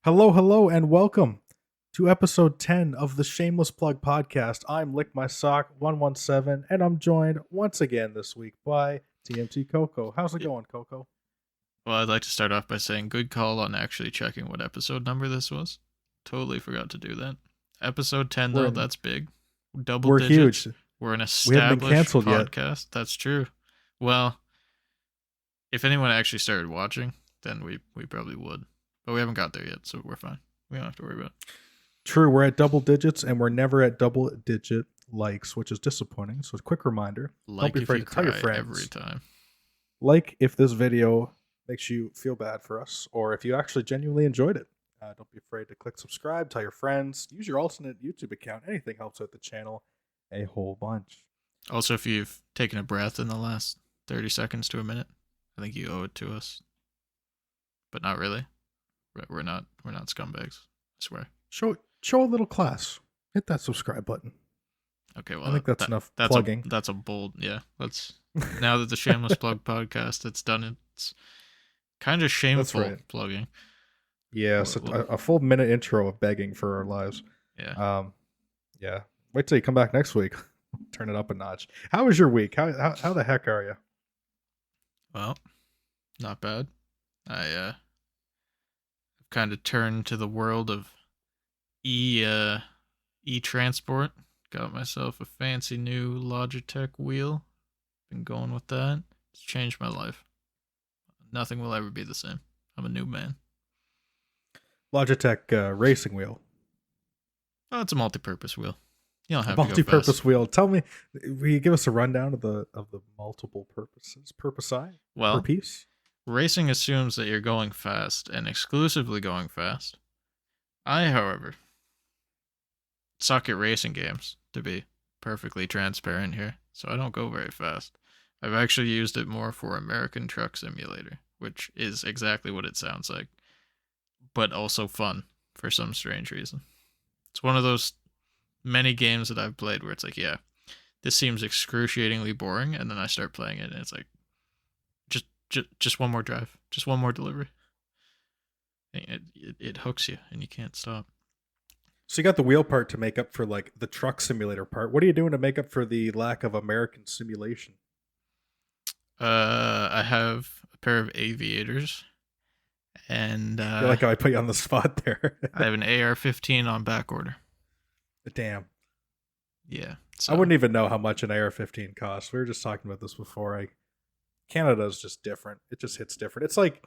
Hello, hello, and welcome to episode 10 of the Shameless Plug podcast. I'm Lick My Sock 117, and I'm joined once again this week by TMT Coco. How's it going, Coco? Well, I'd like to start off by saying good call on actually checking what episode number this was. Totally forgot to do that. Episode 10, We're though, in- that's big. Double We're digits. huge. We're an We haven't been established canceled yet. podcast. That's true. Well, if anyone actually started watching, then we probably would. But we haven't got there yet, so we're fine. We don't have to worry about it. True, we're at double digits, and we're never at double digit likes, which is disappointing. So, a quick reminder Like don't be if afraid you to tell your cry friends. every time. Like if this video makes you feel bad for us, or if you actually genuinely enjoyed it. Don't be afraid to click subscribe, tell your friends, use your alternate YouTube account. Anything helps out the channel a whole bunch. Also, if you've taken a breath in the last 30 seconds to a minute, I think you owe it to us. But not really. We're not scumbags. I swear. Show a little class. Hit that subscribe button. Okay, well, I think that's enough that's plugging. That's a bold, yeah. Let's now that the Shameless Plug podcast it's done, it's kind of shameful right. plugging. Yeah, so a full minute intro of begging for our lives. Yeah. Yeah. Wait till you come back next week. Turn it up a notch. How was your week? How the heck are you? Well, not bad. I kind of turned to the world of e-transport. Got myself a fancy new Logitech wheel. Been going with that. It's changed my life. Nothing will ever be the same. I'm a new man. Logitech racing wheel. Oh, it's a multi-purpose wheel. You don't have Multi-purpose to go fast. wheel. Tell me, will you give us a rundown of the multiple purposes? Well, per piece? Racing assumes that you're going fast and exclusively going fast. I, however, suck at racing games, to be perfectly transparent here, so I don't go very fast. I've actually used it more for American Truck Simulator, which is exactly what it sounds like, but also fun for some strange reason. It's one of those many games that I've played where it's like, yeah, this seems excruciatingly boring, and then I start playing it, and it's like, just one more drive, just one more delivery. It hooks you, and you can't stop. So you got the wheel part to make up for like the truck simulator part. What are you doing to make up for the lack of American simulation? I have a pair of aviators, and You like how I put you on the spot there? I have an AR-15 on back order. Damn. Yeah, so. I wouldn't even know how much an AR-15 costs. We were just talking about this before. Canada is just different. It just hits different. It's like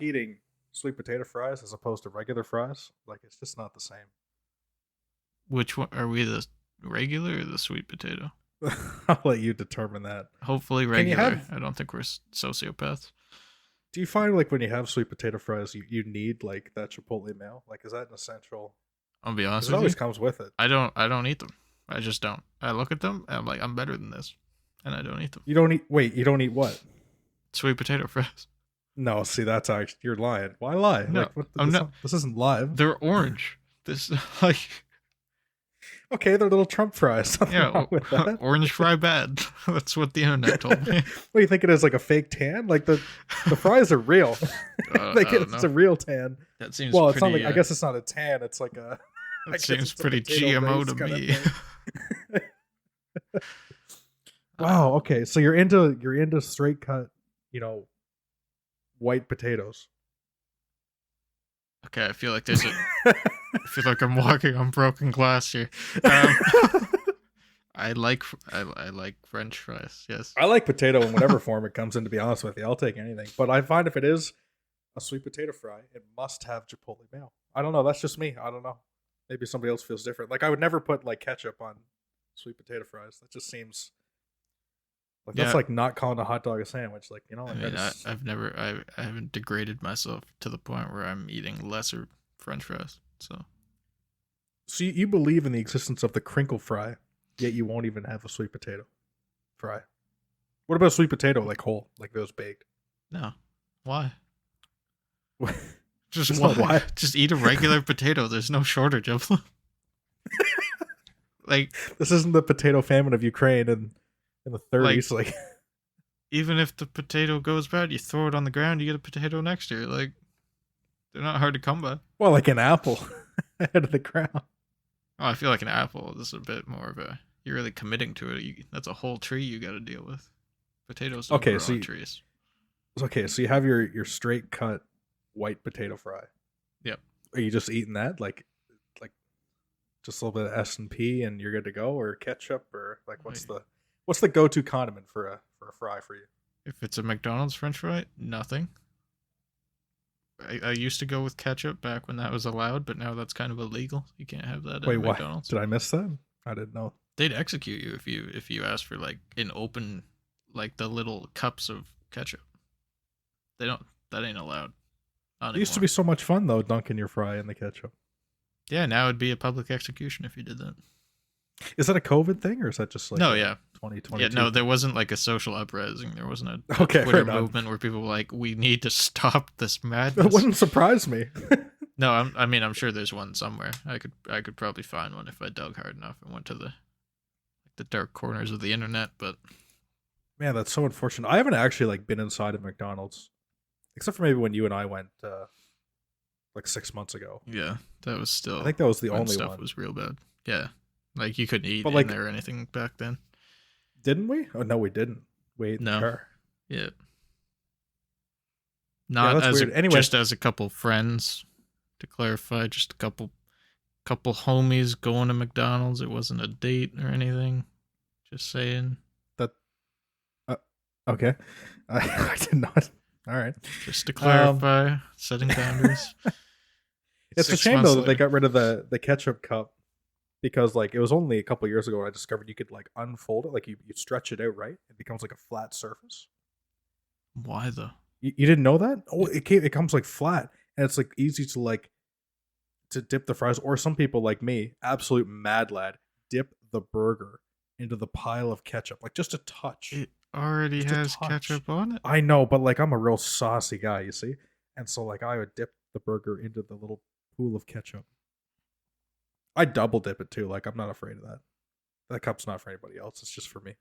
eating sweet potato fries as opposed to regular fries. Like it's just not the same. Which one are we, the regular or the sweet potato? I'll let you determine that. Hopefully regular. I don't think we're sociopaths. Do you find like when you have sweet potato fries, you need like that Chipotle mayo? Like, is that an essential? I'll be honest It with always you. comes with it. I don't eat them. I just don't. I look at them and I'm like, I'm better than this, and I don't eat them. You don't eat. Wait, you don't eat what? Sweet potato fries. No, see, that's actually you're lying. Why lie? No, like, this isn't live. They're orange. This like. Okay, they're little Trump fries. Nothing wrong with that. Orange fry bad. That's what the internet told me. What do you think it is? Like a fake tan? Like the fries are real. Like it's a real tan. That seems well. Pretty, It's not like I guess it's not a tan. It's like a. That seems pretty GMO to me. Wow. Okay, so you're into straight cut, white potatoes. Okay, I feel like I feel like I'm walking on broken glass here. I like French fries. Yes, I like potato in whatever form it comes in. To be honest with you, I'll take anything. But I find if it is a sweet potato fry, it must have Chipotle mayo. I don't know. That's just me. I don't know. Maybe somebody else feels different. Like I would never put like ketchup on sweet potato fries. That just seems like that's like not calling a hot dog a sandwich. Like I mean, I haven't degraded myself to the point where I'm eating lesser French fries. So you believe in the existence of the crinkle fry, yet you won't even have a sweet potato fry. What about sweet potato, like whole, like those baked? No, why? Just why? Just eat a regular potato. There's no shortage of them. Like this isn't the potato famine of Ukraine in the 30s. Like even if the potato goes bad, you throw it on the ground, you get a potato next year. Like They're not hard to come by. Well, like an apple out of the ground. Oh, I feel like an apple. This is a bit more of a. You're really committing to it. That's a whole tree you got to deal with. Potatoes don't grow on trees. Okay, so you have your straight cut white potato fry. Yep. Are you just eating that like just a little bit of S&P and you're good to go, or ketchup, or like what's the go-to condiment for a fry for you? If it's a McDonald's French fry, nothing. I used to go with ketchup back when that was allowed, but now that's kind of illegal. You can't have that at McDonald's. Did I miss that? I didn't know. They'd execute you if you asked for like an open, like the little cups of ketchup. That ain't allowed. It used to be so much fun though, dunking your fry in the ketchup. Yeah, now it'd be a public execution if you did that. Is that a COVID thing, or is that just like no? Yeah, 2020. Yeah, no, there wasn't like a social uprising. There wasn't a Twitter movement where people were like, "We need to stop this madness." It wouldn't surprise me. No, I'm sure there's one somewhere. I could probably find one if I dug hard enough and went to the dark corners of the internet. But man, that's so unfortunate. I haven't actually like been inside of McDonald's, except for maybe when you and I went like 6 months ago. Yeah, that was still. I think that was the only stuff one. Was real bad. Yeah, like you couldn't eat in there or anything back then. Didn't we? Oh no, we didn't. We ate in the car. Yeah. Not as anyway, just as a couple friends. To clarify, just a couple homies going to McDonald's. It wasn't a date or anything. Just saying. That. Okay. I did not. All right. Just to clarify, setting boundaries. It's a shame though that they got rid of the ketchup cup, because like it was only a couple years ago I discovered you could like unfold it, like you stretch it out, right? It becomes like a flat surface. Why though? You didn't know that? Oh, it comes like flat, and it's like easy to dip the fries. Or some people like me, absolute mad lad, dip the burger into the pile of ketchup, like just a touch. It already has ketchup on it. I know, but like I'm a real saucy guy, you see, and so like I would dip the burger into the little pool of ketchup. I double dip it too. Like I'm not afraid of that. That cup's not for anybody else. It's just for me.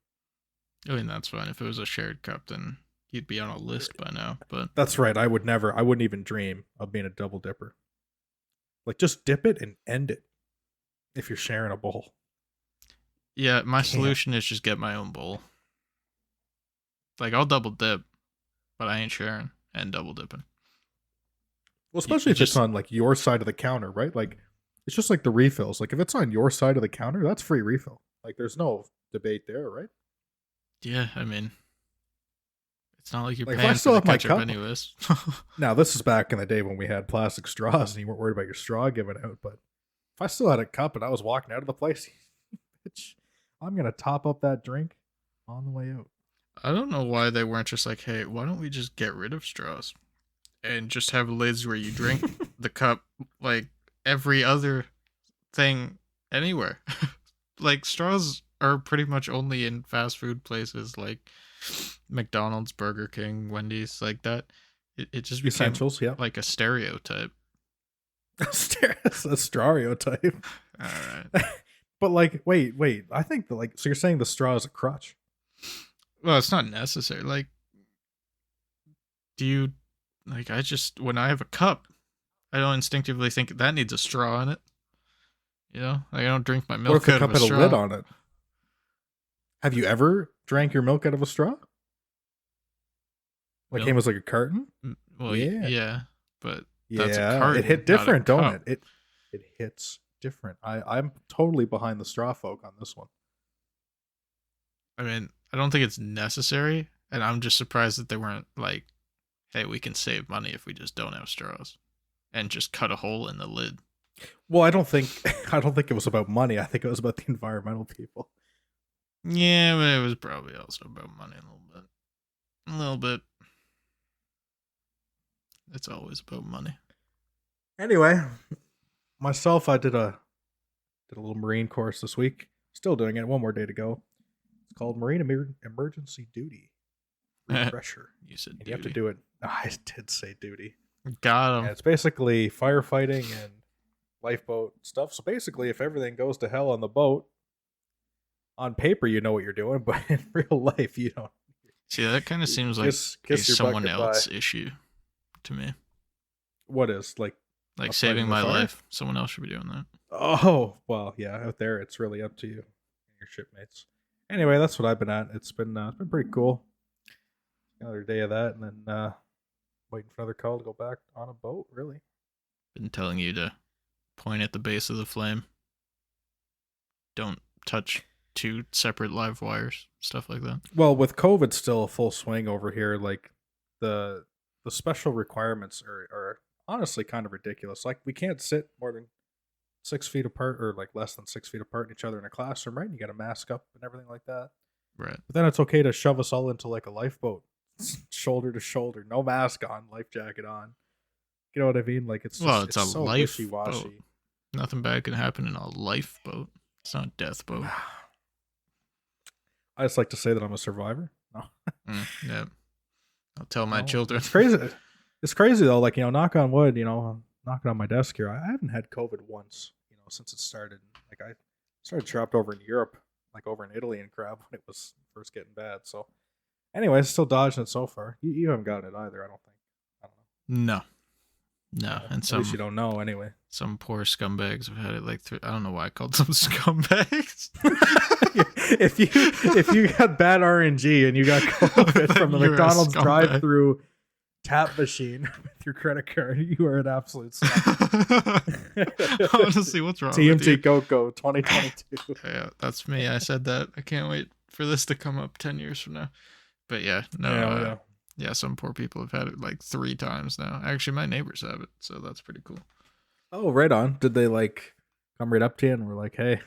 I mean, that's fine. If it was a shared cup, then you'd be on a list by now. But that's right. I wouldn't even dream of being a double dipper. Like just dip it and end it. If you're sharing a bowl. Yeah, my solution is just get my own bowl. Like I'll double dip, but I ain't sharing and double dipping. Well, especially if it's on like your side of the counter, right? Like it's just like the refills. Like if it's on your side of the counter, that's free refill. Like there's no debate there, right? Yeah, I mean, it's not like you're like paying for the ketchup anyways. Now this is back in the day when we had plastic straws and you weren't worried about your straw giving out. But if I still had a cup and I was walking out of the place, bitch, I'm gonna top up that drink on the way out. I don't know why they weren't just like, hey, why don't we just get rid of straws and just have lids where you drink the cup like every other thing anywhere. Like straws are pretty much only in fast food places like McDonald's, Burger King, Wendy's, like that. It just became essentials, yeah, like a stereotype. A stereotype. All right. But like, wait. I think so you're saying the straw is a crutch? Well, it's not necessary. Like, do you like? When I have a cup, I don't instinctively think that needs a straw in it. You know, like I don't drink my milk out of a straw. What if the cup had a lid on it? Have you ever drank your milk out of a straw? Like came as like a carton? Well, yeah, but that's a carton. It hit different, don't it? It hits different. I'm totally behind the straw folk on this one. I mean, I don't think it's necessary, and I'm just surprised that they weren't like, hey, we can save money if we just don't have straws and just cut a hole in the lid. Well, I don't think it was about money. I think it was about the environmental people. Yeah, but it was probably also about money a little bit. A little bit. It's always about money. Anyway, myself, I did a little Marine course this week. Still doing it. One more day to go. It's called Marine Emergency Duty Refresher. You said duty. You have to do it. Oh, I did say duty. Got him. Yeah, it's basically firefighting and lifeboat stuff. So basically, if everything goes to hell on the boat, on paper you know what you're doing, but in real life you don't. See, that kind of seems like a someone else issue to me. What is like Like a saving fighting the my fire? life. Someone else should be doing that. Oh well, yeah. Out there, it's really up to you and your shipmates. Anyway, that's what I've been at. It's been pretty cool. Another day of that, and then waiting for another call to go back on a boat. Really? Been telling you to point at the base of the flame. Don't touch two separate live wires. Stuff like that. Well, with COVID still full swing over here, like the special requirements are honestly kind of ridiculous. Like we can't sit more than 6 feet apart or like less than 6 feet apart in each other in a classroom, right? And you got to mask up and everything like that. Right. But then it's okay to shove us all into like a lifeboat, shoulder to shoulder, no mask on, life jacket on. You know what I mean? Like it's just, Well, it's a so life wishy-washy. boat. Nothing bad can happen in a lifeboat. It's not a death boat. I just like to say that I'm a survivor. No, Yeah. I'll tell my no. children. It's crazy. It's crazy though. Like knock on wood. I'm knocking on my desk here. I haven't had COVID once. Since it started. Like I started trapped over in Europe, like over in Italy and crap when it was first getting bad. So, anyways, still dodging it so far. You haven't gotten it either. I don't think. I don't know. No, and At least you don't know anyway. Some poor scumbags have had it like I don't know why I called them scumbags. if you got bad RNG and you got COVID from the You're a McDonald's scumbag. drive-through tap machine with your credit card, you are an absolute scumbag. Honestly, what's wrong with you? TMT Coco 2022. Yeah, that's me. I said that. I can't wait for this to come up 10 years from now. But yeah, no, yeah, some poor people have had it like 3 times now. Actually, my neighbors have it, so that's pretty cool. Oh, right on. Did they like come right up to you and were like, "Hey,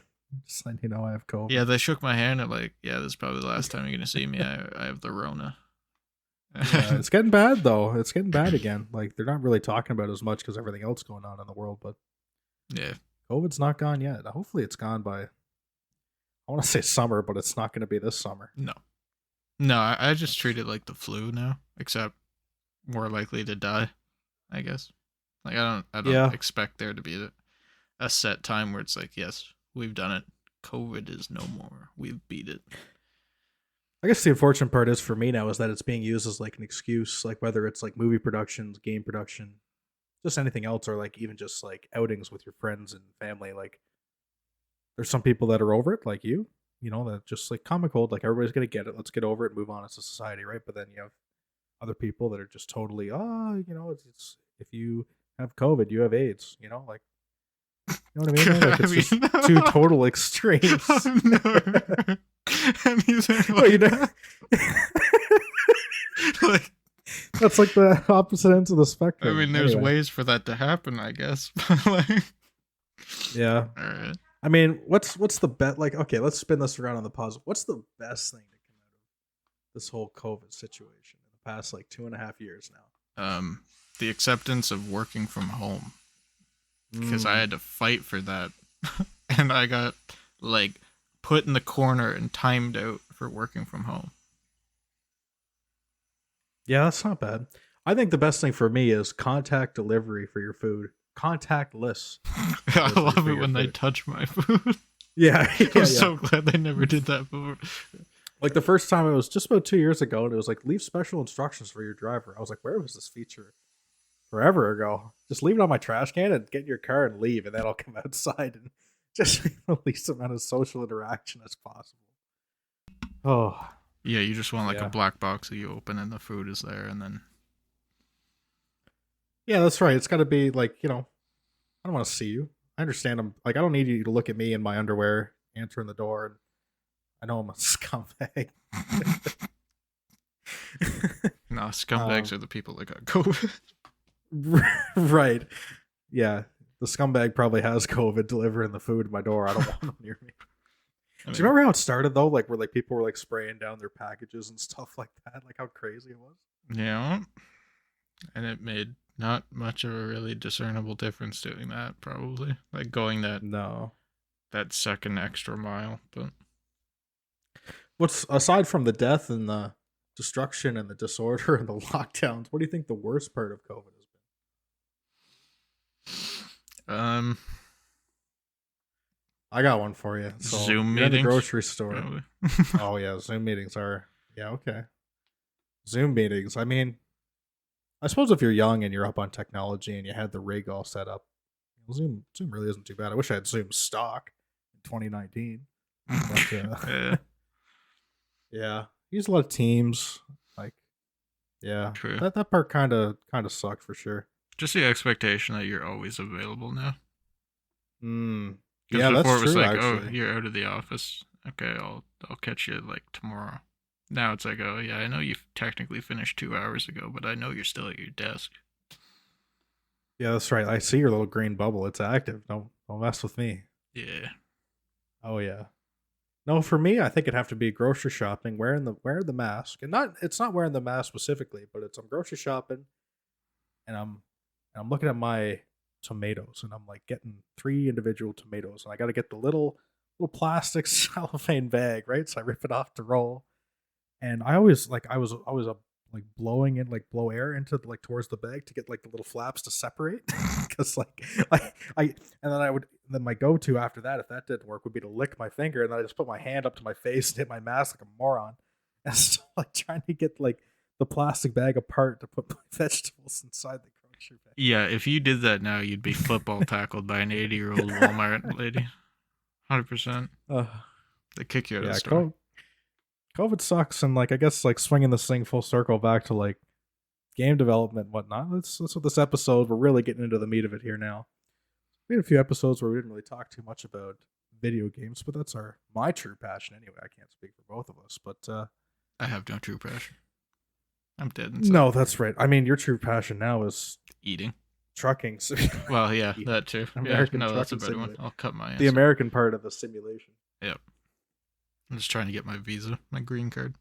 just letting you know I have COVID"? Yeah, they shook my hand and like, yeah, this is probably the last time you're gonna see me. I have the Rona. Yeah, it's getting bad though. It's getting bad again. Like they're not really talking about it as much because everything else going on in the world, but Yeah, COVID's not gone yet. Hopefully, it's gone by. I want to say summer, but it's not going to be this summer. no, I just treat it like the flu now, except more likely to die, I guess. Like I don't Yeah. expect there to be a set time where it's like, yes, we've done it. COVID is no more. We've beat it. I guess the unfortunate part is for me now is that it's being used as like an excuse, like whether it's like movie productions, game production, just anything else, or like even just like outings with your friends and family. Like there's some people that are over it, like you, that just like common cold, like everybody's gonna get it. Let's get over it, move on as a society, right? But then you have other people that are just totally, it's if you have COVID, you have AIDS, like you know what I mean? Like it's just two total extremes. Oh, no. And he's like, Well, like, that's like the opposite ends of the I spectrum. mean, there's Anyway. ways for that to happen, I guess. But like, Yeah. all right. I mean, what's the bet? Like, okay, let's spin this around on the positive. What's the best thing to come out of this whole COVID situation in the past like 2.5 years now? The acceptance of working from home, because I had to fight for that, and I got like put in the corner and timed out for working from home. Yeah, that's not bad. I think the best thing for me is contact delivery for your food. Contactless. I love for it your when they food. touch my food. Yeah, I'm so glad they never did that before. Like the first time it was just about 2 years ago, and it was like leave special instructions for your driver. I was like, where was this feature? Forever ago. Just leave it on my trash can and get in your car and leave, and then I'll come outside and just the least amount of social interaction as possible. Oh, Yeah, you just want like Yeah. a black box that you open and the food is there, and then yeah, that's right. It's got to be like, I don't want to see you. I understand. I don't need you to look at me in my underwear answering the door. And I know I'm a scumbag. no, scumbags are the people that got COVID. Right. Yeah. The scumbag probably has COVID delivering the food to my door. I don't want them near me. I Do you remember how it started though? Like where like people were like spraying down their packages and stuff like that. Like how crazy it was. Yeah, and it made not much of a really discernible difference doing that. Probably like going No. that second extra mile, but What's aside from the death and the destruction and the disorder and the lockdowns, what do you think the worst part of COVID has been? I got one for you. So Zoom you're in the meetings? grocery store. probably. Oh yeah, Zoom meetings are okay. Zoom meetings. I mean, I suppose if you're young and you're up on technology and you had the rig all set up, Zoom really isn't too bad. I wish I had Zoom stock in 2019, but Yeah, yeah, use a lot of Teams. Like, yeah, true. that part kind of sucked for sure. Just the expectation that you're always available now. Mm, Because yeah, that's before it was true. like, oh, Actually, you're out of the office. Okay, I'll catch you like tomorrow. Now it's like, oh yeah, I know you technically finished 2 hours ago, but I know you're still at your desk. yeah, that's right. I see your little green bubble. It's active. Don't mess with me. Yeah, Oh yeah. No, for me, I think it'd have to be grocery shopping, wearing the mask, and not it's not wearing the mask specifically, but it's I'm grocery shopping and I'm looking at my tomatoes and I'm like getting three individual tomatoes and I got to get the little plastic cellophane bag, right? So I rip it off to roll, and I always like I was like blowing in like blow air into like towards the bag to get like the little flaps to separate because like I and then I would then my go to after that if that didn't work would be to lick my finger and then I just put my hand up to my face and hit my mask like a moron and so like trying to get like the plastic bag apart to put my vegetables inside the grocery bag. yeah. If you did that now, you'd be football tackled by an 80-year-old Walmart lady. 100%. Uh, They kick you out of the yeah, store. COVID sucks, and like I guess like swinging this thing full circle back to like game development and whatnot. That's what this episode. We're really getting into the meat of it here now. We had a few episodes where we didn't really talk too much about video games, but that's my true passion anyway. I can't speak for both of us, but I have no true passion. I'm dead inside. no, that's right. I mean, your true passion now is Eating. trucking. So Well, yeah, that too. American Yeah, no, that's a trucking better one. simulator. I'll cut my answer. The American part of the simulation. Yep. I'm just trying to get my visa, my green card.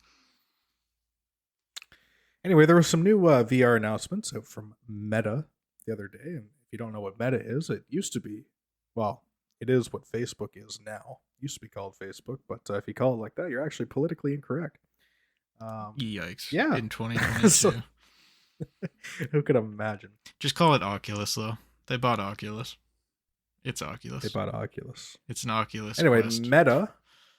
Anyway, there were some new VR announcements out from Meta the other day, and if you don't know what Meta is, it used to be, well, it is what Facebook is now. It used to be called Facebook, but if you call it like that, you're actually politically incorrect. Yikes. Yeah. In 2022. So- who could imagine? Just call it Oculus, though. They bought Oculus. It's Oculus. They bought Oculus. It's an Oculus Anyway, Quest. Meta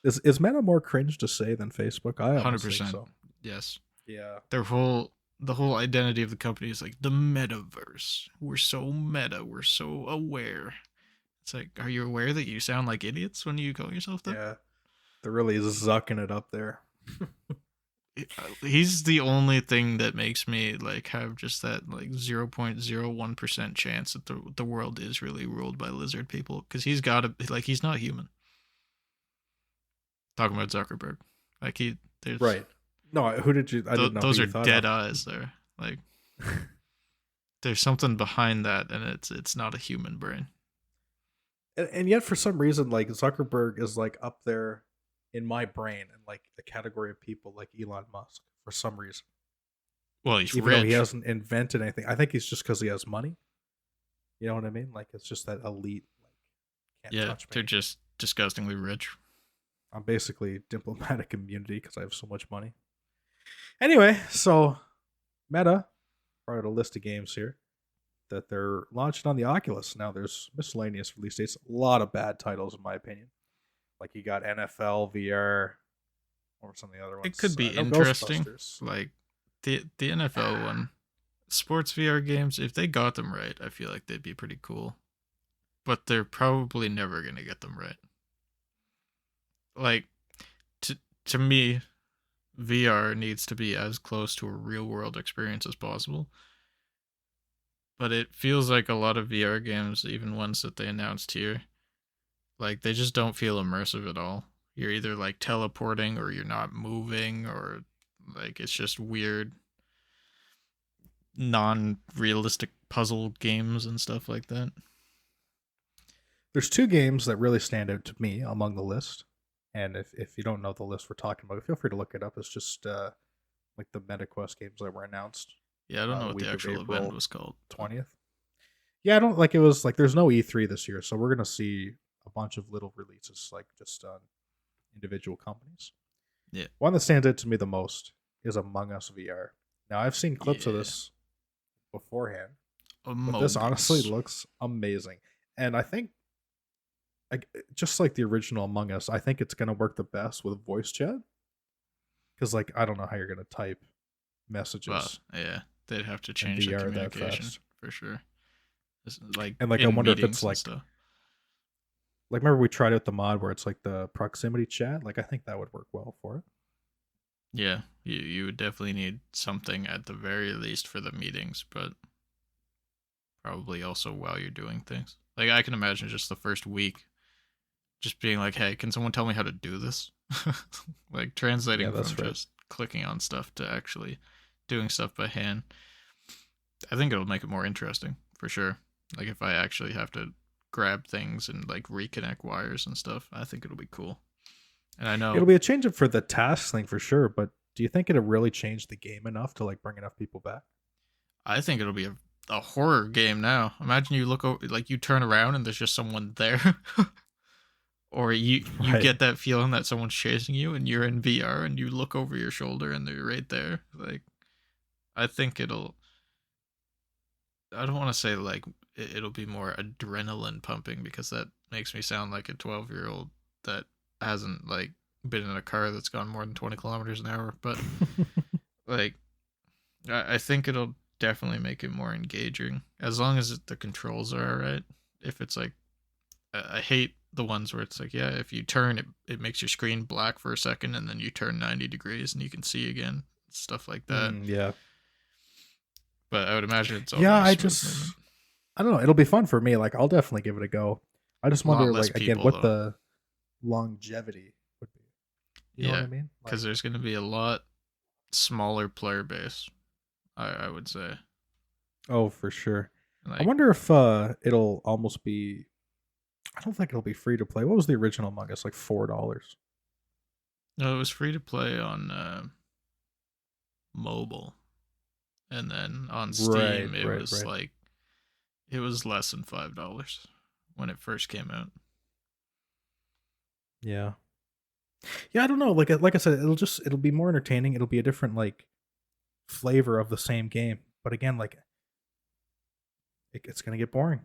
is Meta more cringe to say than Facebook? I almost 100%. think so. Yes. Yeah. The whole identity of the company is like the metaverse. We're so meta. We're so aware. It's like, are you aware that you sound like idiots when you call yourself that? Yeah. They're really zucking it up there. He's the only thing that makes me like have just that like 0.01% chance that the world is really ruled by lizard people, because he's got to like, he's not human. Talking about Zuckerberg, like there's Right. No, who did you? I didn't know. those who are you thought dead of. eyes there. Like there's something behind that, and it's not a human brain. And yet, for some reason, like Zuckerberg is like up there in my brain in like the category of people like Elon Musk for some reason. Well, he's Even rich. though he hasn't invented anything, I think he's just because he has money. You know what I mean? Like it's just that elite. Like, can't Yeah, touch me. they're just disgustingly rich. I'm basically diplomatic immunity because I have so much money. Anyway, so Meta brought out a list of games here that they're launching on the Oculus. Now there's miscellaneous release dates, a lot of bad titles in my opinion. Like you got NFL VR or some of the other ones. It could be No, interesting. Ghostbusters. Like the NFL one, sports VR games. If they got them right, I feel like they'd be pretty cool. But they're probably never gonna get them right. Like to me, VR needs to be as close to a real world experience as possible. But it feels like a lot of VR games, even ones that they announced here, like they just don't feel immersive at all. You're either like teleporting or you're not moving, or like it's just weird non-realistic puzzle games and stuff like that. There's two games that really stand out to me among the list. And if you don't know the list we're talking about, feel free to look it up. It's just like the MetaQuest games that were announced Yeah, I don't know what week the of actual April event was called. 20th. Yeah, I don't like it was like there's no E3 this year, so we're gonna see a bunch of little releases like just on individual companies. Yeah. One that stands out to me the most is Among Us VR. Now I've seen clips of Yeah. this beforehand, but Among this honestly Us. looks amazing. And I think just like the original Among Us, I think it's gonna work the best with voice chat. Because like I don't know how you're gonna type messages. Well, yeah. they'd have to in change the VR that communication fast. for sure. Like And like I in wonder if it's meetings and like stuff. remember we tried out the mod where it's like the proximity chat? Like I think that would work well for it. Yeah, you would definitely need something at the very least for the meetings, but probably also while you're doing things. Like I can imagine just the first week just being like, "Hey, can someone tell me how to do this?" Like Yeah, translating from that's right. just clicking on stuff to actually doing stuff by hand. I think it'll make it more interesting for sure. Like if I actually have to grab things and like reconnect wires and stuff, I think it'll be cool. And I It'll know be a change up for the task thing for sure, but do you think it'll really change the game enough to like bring enough people back? I think it'll be a horror game now. Imagine you look over, like you turn around and there's just someone there. Or you Right. get that feeling that someone's chasing you and you're in VR and you look over your shoulder and they're right there. Like I think it'll, I don't want to say like it'll be more adrenaline pumping because that makes me sound like a 12-year-old that hasn't like been in a car that's gone more than 20 kilometers an hour. But like I think it'll definitely make it more engaging as long as the controls are all right. If it's like, I hate the ones where it's like, yeah, if you turn it makes your screen black for a second and then you turn 90 degrees and you can see again, stuff like that. Yeah. But I would imagine it's all Yeah, very smooth movement. I don't know. It'll be fun for me. Like I'll definitely give it a go. I just A lot wonder, less like again, people what though. the longevity would be. You know what Yeah, I mean? Like, because there's going to be a lot smaller player base, I would say. oh, for sure. I Like, wonder if it'll almost be. I don't think it'll be free to play. What was the original Among Us? Like $4. no, it was free to play on mobile. And then on Right, Steam, it right, was right. like, it was less than $5 when it first came out. Yeah, yeah. I don't know. Like I said, it'll be more entertaining. It'll be a different like flavor of the same game. But again, like it's gonna get boring.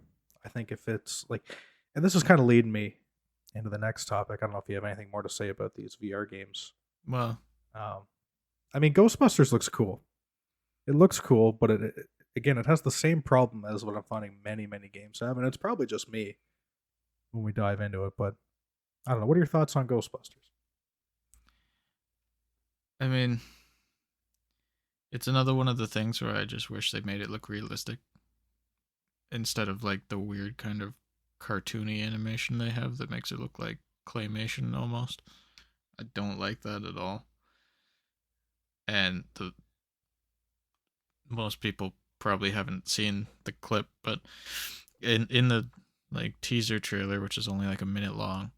I think if it's like, and this is kind of leading me into the next topic. I don't know if you have anything more to say about these VR games. Well, Um, I mean, Ghostbusters looks cool. It looks cool, but again, it has the same problem as what I'm finding many games have, and it's probably just me when we dive into it. But I don't know. What are your thoughts on Ghostbusters? I mean, it's another one of the things where I just wish they made it look realistic instead of like the weird kind of cartoony animation they have that makes it look like claymation almost. I don't like that at all. And the most people probably haven't seen the clip, but in the like teaser trailer, which is only like a minute long,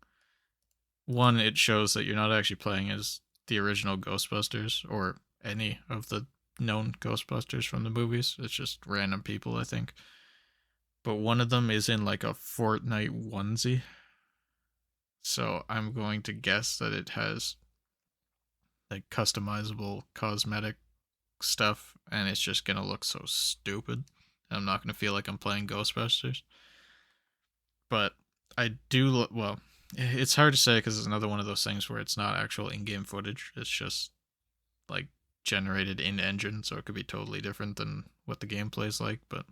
one, it shows that you're not actually playing as the original Ghostbusters or any of the known Ghostbusters from the movies. It's just random people, I think. But one of them is in like a Fortnite onesie. So I'm going to guess that it has like customizable cosmetic stuff and it's just going to look so stupid. I'm not going to feel like I'm playing Ghostbusters. But I do, well, it's hard to say because it's another one of those things where it's not actual in-game footage. It's just like generated in engine, so it could be totally different than what the gameplay is like. But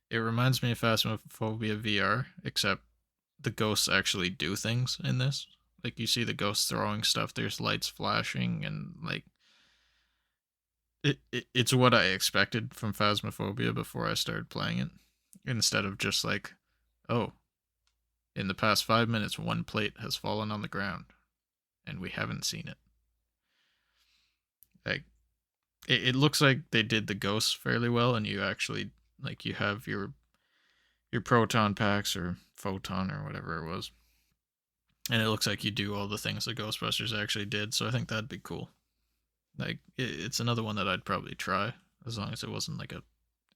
it reminds me of Phasmophobia VR, except the ghosts actually do things in this. Like you see the ghosts throwing stuff, there's lights flashing, and like it's what I expected from Phasmophobia before I started playing it. Instead of just like, oh, in the past 5 minutes, one plate has fallen on the ground, and we haven't seen it. Like it looks like they did the ghosts fairly well, and you actually like you have your proton packs or photon or whatever it was, and it looks like you do all the things the Ghostbusters actually did. So I think that'd be cool. Like it's another one that I'd probably try as long as it wasn't like a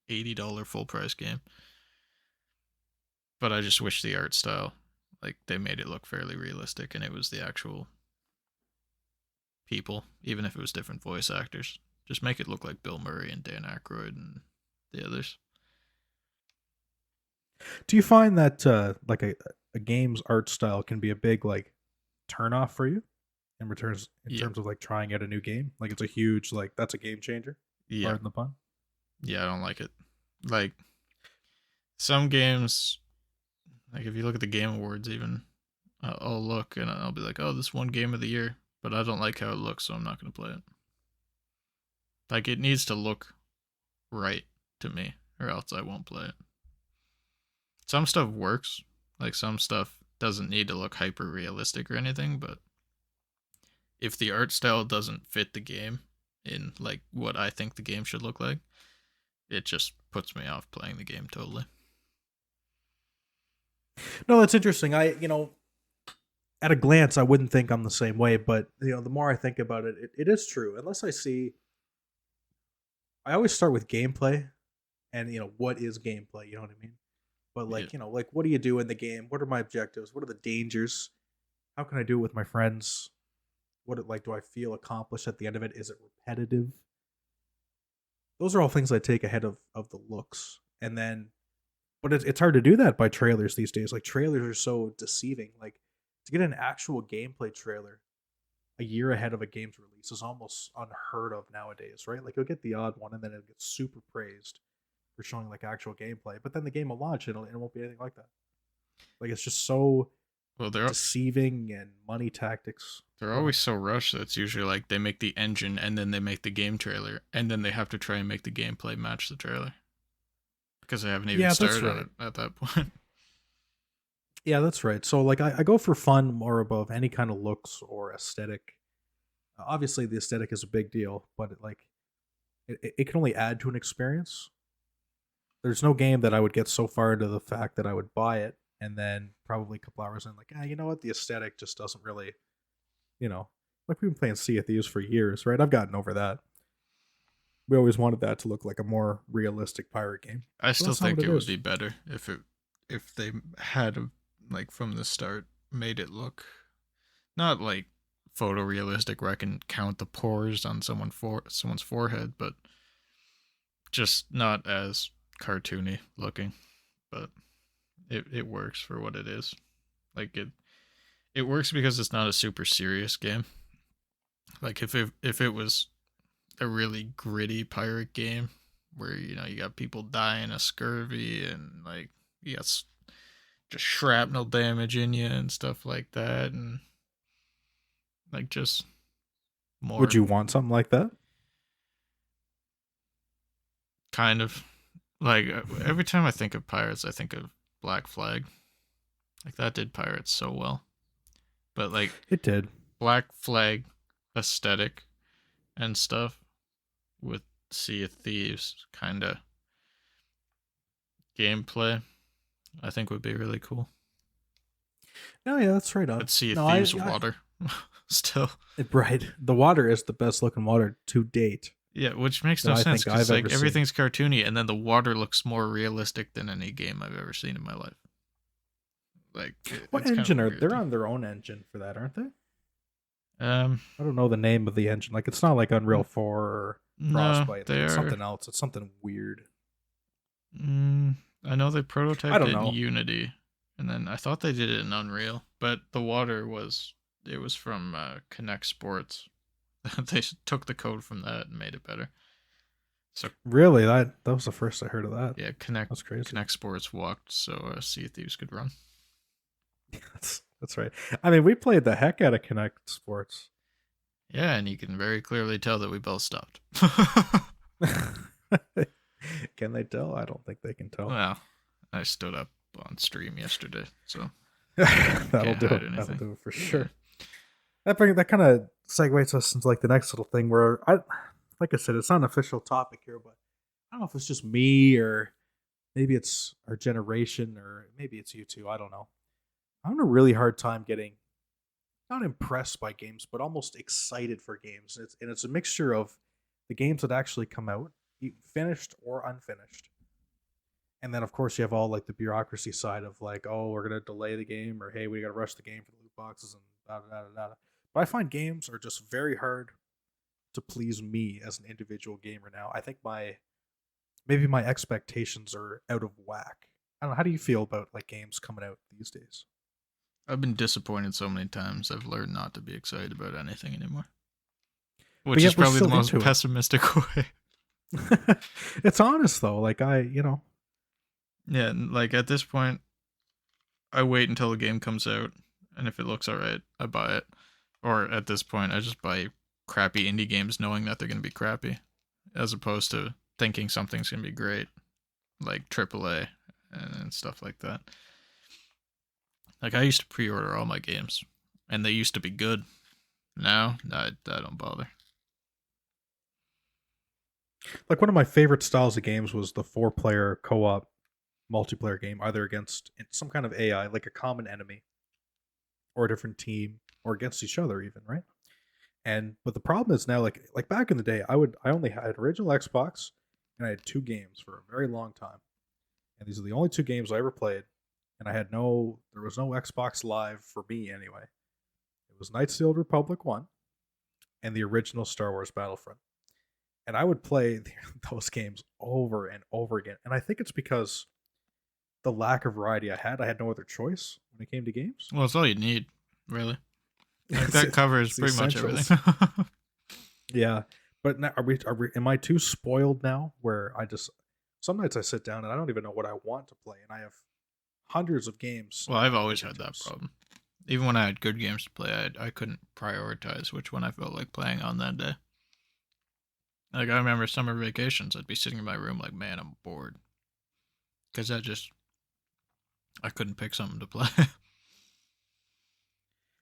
$80 full price game. But I just wish the art style, like they made it look fairly realistic, and it was the actual people, even if it was different voice actors. Just make it look like Bill Murray and Dan Aykroyd and the others. Do you find that like a game's art style can be a big like turn off for you in Yeah, terms of like trying out a new game? Like it's a huge like that's a game changer. yeah, Pardon the pun. Yeah, I don't like it. Like some games, like if you look at the Game Awards, even I'll look and I'll be like, oh, this one game of the year, but I don't like how it looks, so I'm not gonna play it. Like it needs to look right to me, or else I won't play it. Some stuff works, like some stuff doesn't need to look hyper realistic or anything, but if the art style doesn't fit the game in like what I think the game should look like, it just puts me off playing the game totally. No, that's interesting. At a glance, I wouldn't think I'm the same way, but the more I think about it, it is true. Unless I always start with gameplay, and what is gameplay? You know what I mean? But Yeah. like what do you do in the game? What are my objectives? What are the dangers? How can I do it with my friends? Do I feel accomplished at the end of it? Is it repetitive? Those are all things I take ahead of the looks, and then but it's hard to do that by trailers these days. Like trailers are so deceiving. Like to get an actual gameplay trailer a year ahead of a game's release is almost unheard of nowadays, right? Like you'll get the odd one, and then it gets super praised for showing like actual gameplay, but then the game will launch and it won't be anything like that. Like it's just so Well, deceiving and money tactics. they're Go ahead. always so rushed that it's usually like they make the engine and then they make the game trailer and then they have to try and make the gameplay match the trailer because they haven't even Yeah, that's started on right. it at that point. Yeah, that's right. So like I go for fun more above any kind of looks or aesthetic. Obviously, the aesthetic is a big deal, but it can only add to an experience. There's no game that I would get so far into the fact that I would buy it and then probably a couple hours in, like, you know what, the aesthetic just doesn't really, you know, like we've been playing Sea of Thieves for years, right? I've gotten over that. We always wanted that to look like a more realistic pirate game. I So still that's not think what it it would is. be better if they had like from the start made it look not like photorealistic where I can count the pores on someone's forehead, but just not as cartoony looking. But it works for what it is. Like it works because it's not a super serious game. Like if it was a really gritty pirate game where you got people dying of scurvy and like you got just shrapnel damage in you and stuff like that, and like just Would more you want something like that? kind of like every time I think of pirates, I think of Black Flag. Like that did pirates so well, but like It did. Black Flag aesthetic and stuff with Sea of Thieves kind of gameplay, I think would be really cool. No, yeah, that's right on. But Sea of No, Thieves water still. right. The water is the best looking water to date Yeah, which makes that no I sense think because I've like ever seen. everything's cartoony and then the water looks more realistic than any game I've ever seen in my life. Like What it's kind of engine a are weird they're thing. on their own engine for that, aren't they? Um, I don't know the name of the engine. Like it's not like Unreal n- 4 or no, Frostbite. Like they it's are. something else. It's something weird. Mm, I know they I prototyped don't it in know. Unity, and then I thought they did it in Unreal, but the water was from Connect Sports. They took the code from that and made it better. So Really, that was the first I heard of that. yeah, Connect That's crazy. Connect Sports walked so Sea of Thieves could run. That's right. I mean, we played the heck out of Connect Sports. Yeah, and you can very clearly tell that we both stopped. Can they tell? I don't think they can tell. Well, I stood up on stream yesterday, so That'll can't do hide it. That'll anything. do it for Yeah. sure. That kind of segues us into like the next little thing where like I said, it's not an official topic here, but I don't know if it's just me or maybe it's our generation or maybe it's you too. I don't know. I'm having a really hard time getting not impressed by games, but almost excited for games. It's a mixture of the games that actually come out, finished or unfinished, and then of course you have all like the bureaucracy side of like, oh, we're gonna delay the game, or hey, we gotta rush the game for the loot boxes and da da da da. But I find games are just very hard to please me as an individual gamer now. I think maybe my expectations are out of whack. I don't know. How do you feel about like games coming out these days? I've been disappointed so many times. I've learned not to be excited about anything anymore, But which is yet we're probably the still most into it. pessimistic way. It's honest though. Like Yeah, like at this point, I wait until the game comes out, and if it looks alright, I buy it. Or at this point, I just buy crappy indie games knowing that they're going to be crappy, as opposed to thinking something's going to be great, like AAA and stuff like that. Like I used to pre-order all my games, and they used to be good. Now, I don't bother. like one of my favorite styles of games was the 4-player co-op multiplayer game, either against some kind of AI, like a common enemy, or a different team, or against each other, even, right? And but the problem is now, like back in the day, I only had original Xbox, and I had two games for a very long time, and these are the only two games I ever played. And there was no Xbox Live for me anyway. It was Knights of the Old Republic 1 and the original Star Wars Battlefront. And I would play those games over and over again. And I think it's because the lack of variety I had no other choice when it came to games. Well, it's all you need, really. Like that covers It's the pretty much essentials. everything. Yeah, but now, am I too spoiled now? Where I just some nights I sit down and I don't even know what I want to play, and I have hundreds of games Well, at I've my always had that fingertips. problem. Even when I had good games to play, I couldn't prioritize which one I felt like playing on that day. Like I remember summer vacations, I'd be sitting in my room like, man, I'm bored, because I couldn't pick something to play.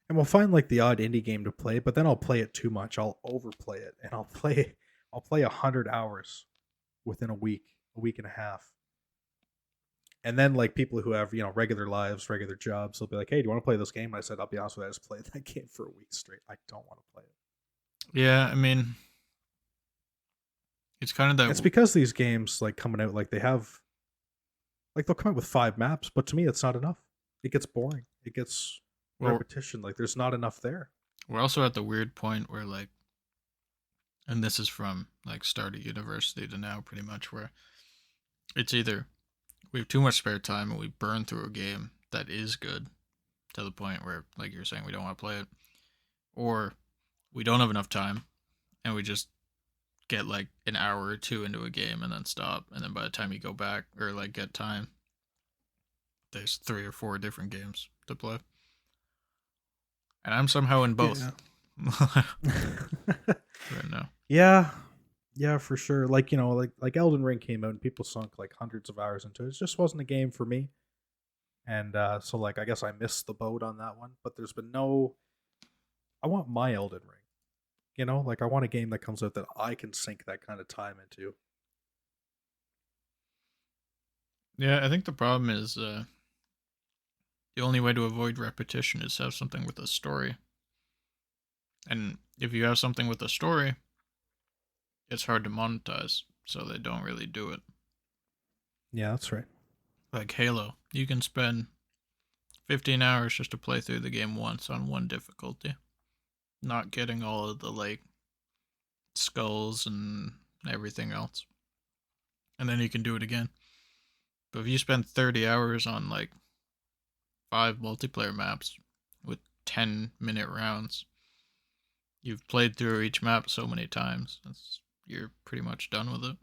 And we'll find like the odd indie game to play, but then I'll play it too much. I'll overplay it, and I'll play 100 hours within a week and a half. And then like people who have regular lives, regular jobs, they'll be like, "Hey, do you want to play this game?" And I said, "I'll be honest with you, I just played that game for a week straight. I don't want to play it." Yeah, I mean, it's kind of It's that. because these games like coming out like they have like they'll come out with 5 maps, but to me it's not enough. It gets boring. It gets Well, repetition. Like there's not enough there. we're also at the weird point where like, and this is from like start of university to now, pretty much, where it's either we have too much spare time and we burn through a game that is good to the point where, like you're saying, we don't want to play it, or we don't have enough time and we just get like an hour or two into a game and then stop, and then by the time you go back or like get time, there's 3 or 4 different games to play, and I'm somehow in both Yeah. right now. Yeah. Yeah, for sure. Like, like Elden Ring came out and people sunk like hundreds of hours into it. It just wasn't a game for me. And so like I guess I missed the boat on that one. But there's been no I want my Elden Ring. Like I want a game that comes out that I can sink that kind of time into. Yeah, I think the problem is the only way to avoid repetition is have something with a story, and if you have something with a story, it's hard to monetize, so they don't really do it. Yeah, that's right. Like Halo, you can spend 15 hours just to play through the game once on one difficulty, not getting all of the like skulls and everything else. And then you can do it again. But if you spend 30 hours on like 5 multiplayer maps with 10-minute rounds, you've played through each map so many times. You're pretty much done with it.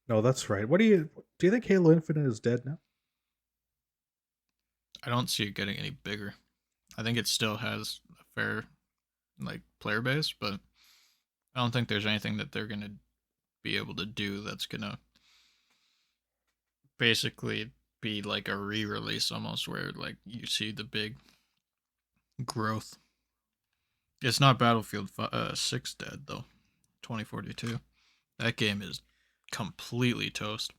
No, that's right. Do you think Halo Infinite is dead now? I don't see it getting any bigger. I think it still has a fair like player base, but I don't think there's anything that they're gonna be able to do that's gonna basically be like a re-release almost, where like you see the big growth. It's not Battlefield 6 dead though. 2042. That game is completely toast.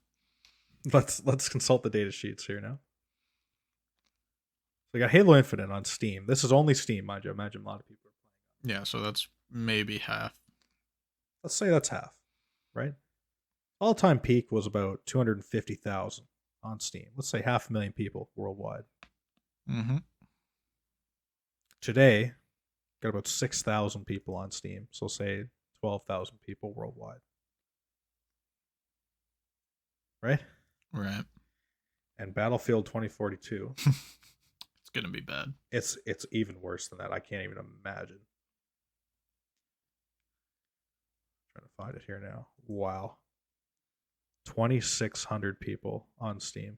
Let's consult the data sheets here now. So we got Halo Infinite on Steam. This is only Steam, mind you. I imagine a lot of people are playing. Yeah, so that's maybe half. Let's say that's half, right? All time peak was about 250,000 on Steam. Let's say 500,000 people worldwide. Mm-hmm. Today, got about 6,000 people on Steam. So say 12,000 people worldwide, right? Right. And Battlefield 2042, It's gonna be bad. it's even worse than that. I can't even imagine. Find it here now. Wow. 2,600 people on Steam.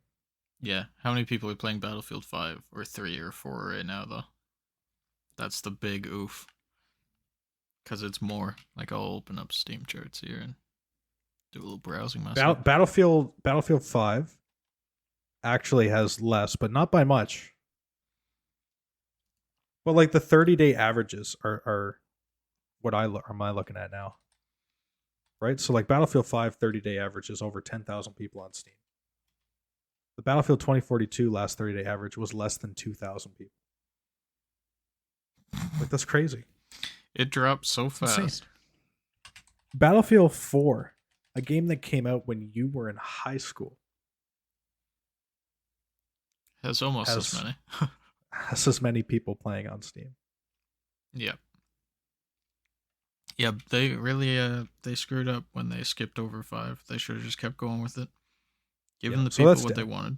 Yeah. How many people are playing Battlefield 5 or 3 or 4 right now, though? That's the big oof. Because it's more. Like, I'll open up Steam charts here and do a little browsing myself. Battlefield 5 actually has less, but not by much. But like the 30-day averages are what am I looking at now? Right? So like Battlefield 5 30-day average is over 10,000 people on Steam. The Battlefield 2042 last 30-day average was less than 2,000 people. Like that's crazy. It dropped so fast. Insane. Battlefield 4, a game that came out when you were in high school, Has almost has as many. has as many people playing on Steam. Yep. Yeah, they really they screwed up when they skipped over 5. They should have just kept going with it. Giving the people what they wanted.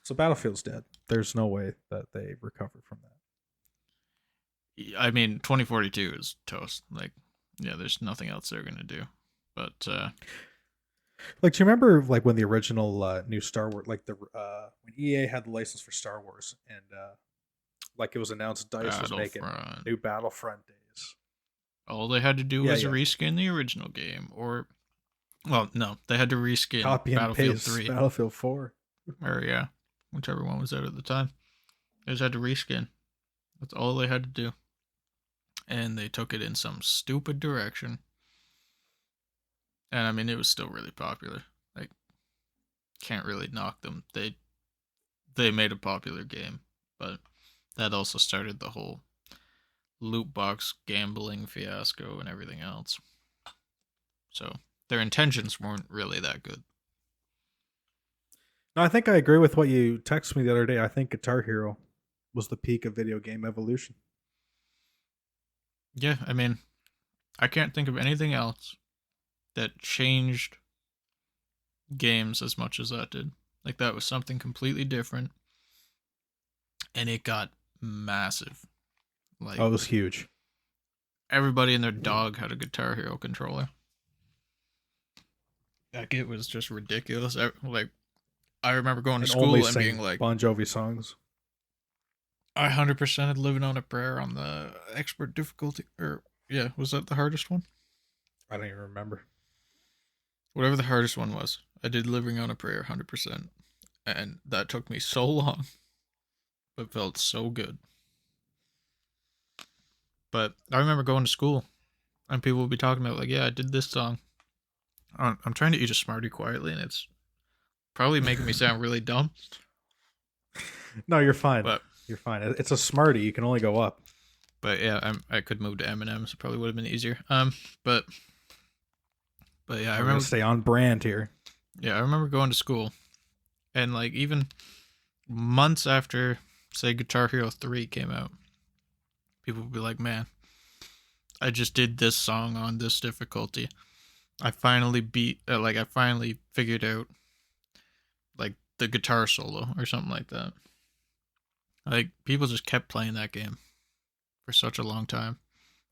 So Battlefield's dead. There's no way that they recover from that. I mean, 2042 is toast. Like, yeah, there's nothing else they're gonna do. But like, do you remember like when the original new Star Wars, like the when EA had the license for Star Wars, and like it was announced DICE was making new Battlefront days. All they had to do was reskin the original game, or, well, no, they had to reskin Copy and Battlefield paste 3. Battlefield 4. Or, yeah, whichever one was out at the time. They just had to reskin. That's all they had to do. And they took it in some stupid direction. And, I mean, it was still really popular. Like, can't really knock them. They made a popular game, but that also started the whole loot box gambling fiasco and everything else. So their intentions weren't really that good. No, I think I agree with what you texted me the other day. I think Guitar Hero was the peak of video game evolution. Yeah, I mean, I can't think of anything else that changed games as much as that did. Like, that was something completely different, and it got massive. Like, oh, it was huge. Everybody and their dog had a Guitar Hero controller. Like, it was just ridiculous. Like, I remember going to school and being like, Bon Jovi songs. I 100% had Living on a Prayer on the expert difficulty. Or, yeah, was that the hardest one? I don't even remember. Whatever the hardest one was, I did Living on a Prayer 100%. And that took me so long, but felt so good. But I remember going to school and people would be talking about, like, yeah, I did this song. I'm trying to eat a Smartie quietly, and it's probably making me sound really dumb. No, you're fine. But you're fine. It's a Smartie. You can only go up. But yeah, I could move to M&M's. It probably would have been easier. But yeah, I remember stay on brand here. Yeah, I remember going to school, and like even months after, say, Guitar Hero 3 came out, people would be like, "Man, I just did this song on this difficulty. I finally I finally figured out like the guitar solo or something like that." Like, people just kept playing that game for such a long time,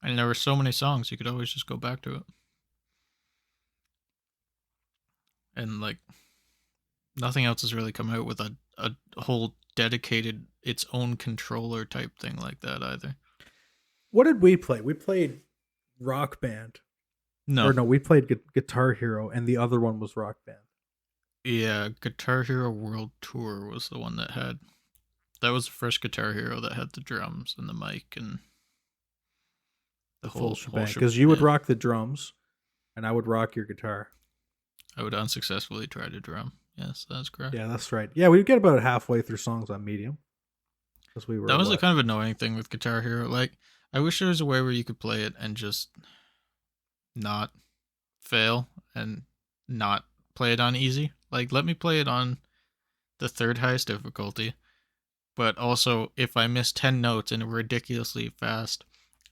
and there were so many songs you could always just go back to it. And like, nothing else has really come out with a whole dedicated its own controller type thing like that either. What did we play? We played Rock Band. No, we played Guitar Hero, and the other one was Rock Band. Yeah, Guitar Hero World Tour was the one that was the first Guitar Hero that had the drums and the mic and the whole shebang. Because you would rock the drums, and I would rock your guitar. I would unsuccessfully try to drum. Yes, that's correct. Yeah, that's right. Yeah, we'd get about halfway through songs on medium. Because we were. That was the kind of annoying thing with Guitar Hero. Like, I wish there was a way where you could play it and just not fail and not play it on easy. Like, let me play it on the third highest difficulty, but also if I miss 10 notes in a ridiculously fast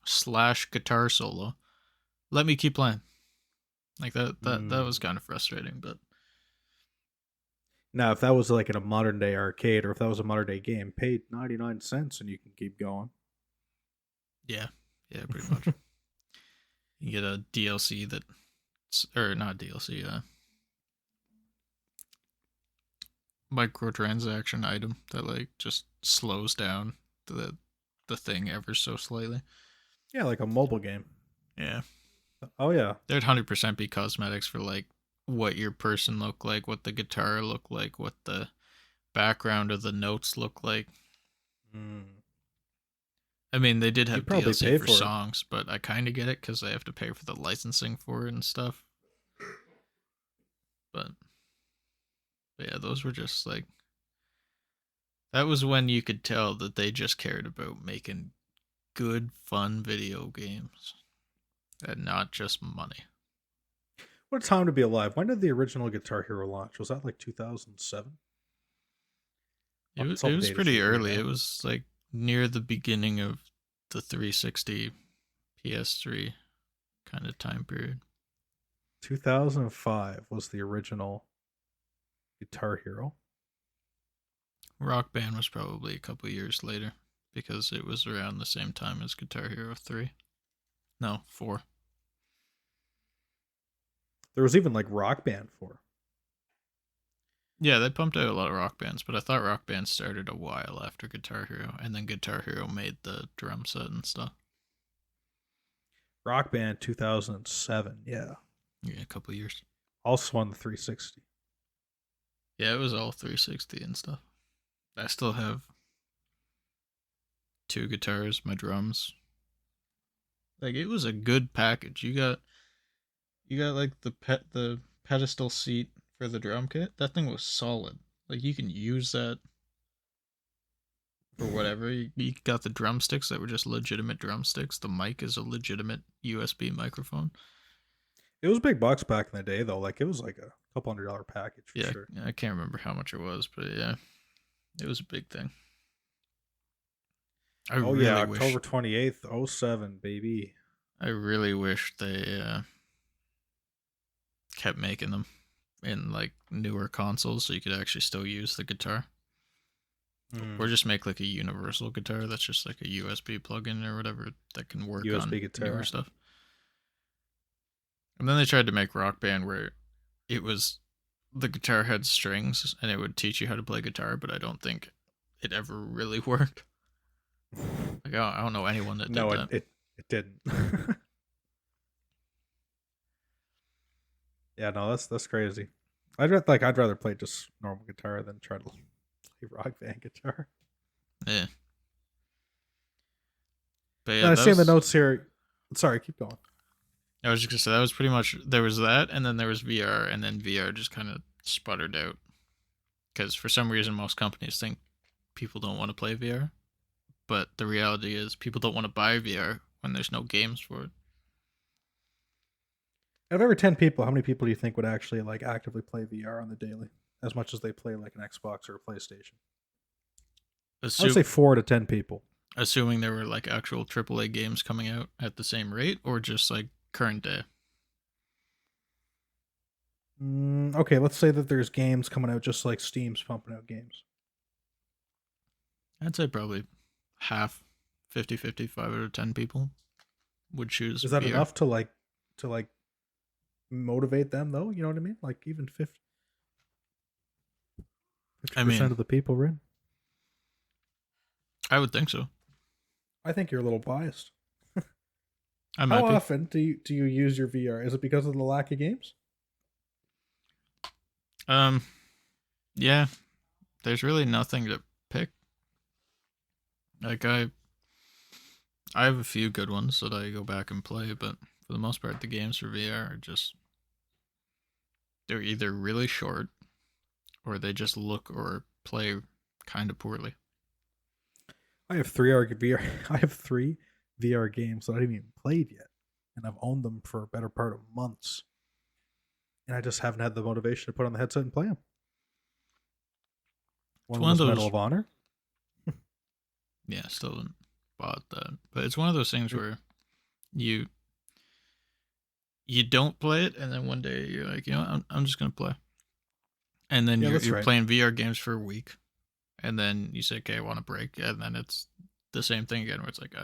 / guitar solo, let me keep playing. Like, that was kind of frustrating. But now, if that was like in a modern day arcade, or if that was a modern day game, pay 99 cents and you can keep going. Yeah, pretty much. You get a DLC that or not DLC, microtransaction item that like just slows down the thing ever so slightly. Yeah, like a mobile game. Yeah. Oh yeah. There'd 100% be cosmetics for like what your person looked like, what the guitar looked like, what the background of the notes look like. Mm. I mean, they did You'd have probably DLC pay for for it. songs, but I kind of get it because they have to pay for the licensing for it and stuff. But, but yeah, those were just like, that was when you could tell that they just cared about making good, fun video games and not just money. What a time to be alive. When did the original Guitar Hero launch? Was that like 2007? It's all It was dated for pretty me right early. now. It was like near the beginning of the 360 PS3 kind of time period. 2005 was the original Guitar Hero. Rock Band was probably a couple years later because it was around the same time as Guitar Hero 3. No, 4. There was even like Rock Band 4. Yeah, they pumped out a lot of Rock Bands, but I thought Rock Band started a while after Guitar Hero, and then Guitar Hero made the drum set and stuff. Rock Band 2007. Yeah. Yeah, a couple years. Also on the 360. Yeah, it was all 360 and stuff. I still have 2 guitars, my drums. Like it was a good package. You got like the pedestal seat for the drum kit. That thing was solid. Like you can use that for whatever. You got the drumsticks that were just legitimate drumsticks. The mic is a legitimate USB microphone. It was big bucks back in the day though. Like it was like a couple $100 package for Yeah, sure. I can't remember how much it was, but yeah, it was a big thing. I Oh yeah, really October wish 28th, 07, baby. I really wish they kept making them in like newer consoles so you could actually still use the guitar. Or just make like a universal guitar that's just like a USB plug-in or whatever that can work USB on guitar. newer stuff. And then they tried to make Rock Band where it was the guitar had strings and it would teach you how to play guitar, but I don't think it ever really worked. Like I don't know anyone that did No, that. it didn't. Yeah, no, that's crazy. I'd rather play just normal guitar than try to play Rock Band guitar. Yeah. But yeah, And I that see in the was. notes here. Sorry, keep going. I was just gonna say that was pretty much there was that, and then there was VR, and then VR just kind of sputtered out because for some reason most companies think people don't want to play VR, but the reality is people don't want to buy VR when there's no games for it. Out of every 10 people, how many people do you think would actually like actively play VR on the daily, as much as they play like an Xbox or a PlayStation? I would say 4 to 10 people. Assuming there were like actual AAA games coming out at the same rate, or just like current day. Okay, let's say that there's games coming out just like Steam's pumping out games. I'd say probably half, 50-50, 5 out of 10 people would choose Is that VR. enough to like motivate them though? You know what I mean? Like even 50% of the people, Rin? I would think so. I think you're a little biased. I might How be. often do you use your VR? Is it because of the lack of games? Yeah. There's really nothing to pick. Like I have a few good ones that I go back and play, but for the most part the games for VR are just they're either really short or they just look or play kind of poorly. I have three VR. I have 3 VR games that I haven't even played yet, and I've owned them for a better part of months, and I just haven't had the motivation to put on the headset and play them. One One of was those. Medal of Honor. Yeah, still haven't bought that, but it's one of those things where you don't play it, and then one day you're like, you know, I'm just gonna play, and then you're right. playing VR games for a week, and then you say, okay, I want a break, and then it's the same thing again, where it's like